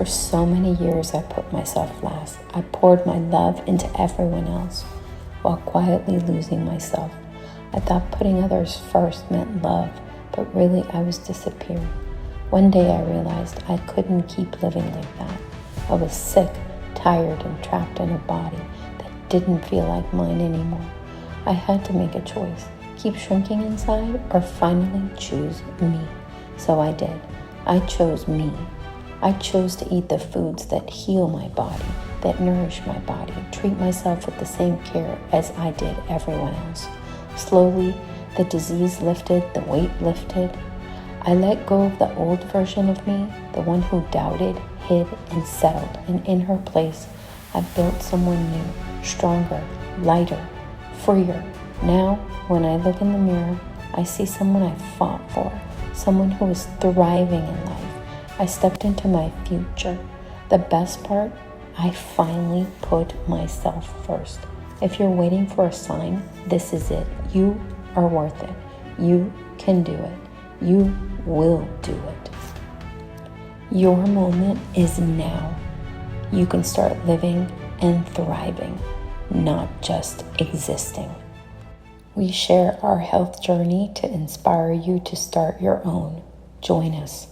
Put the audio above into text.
For so many years, I put myself last. I poured my love into everyone else while quietly losing myself. I thought putting others first meant love, but really I was disappearing. One day I realized I couldn't keep living like that. I was sick, tired, and trapped in a body that didn't feel like mine anymore. I had to make a choice. Keep shrinking inside or finally choose me. So I did. I chose me. I chose to eat the foods that heal my body, that nourish my body, treat myself with the same care as I did everyone else. Slowly, the disease lifted, the weight lifted. I let go of the old version of me, the one who doubted, hid, and settled. And in her place, I built someone new, stronger, lighter, freer. Now, when I look in the mirror, I see someone I fought for, someone who is thriving in life. I stepped into my future. The best part, I finally put myself first. If you're waiting for a sign, this is it. You are worth it. You can do it. You will do it. Your moment is now. You can start living and thriving, not just existing. We share our health journey to inspire you to start your own. Join us.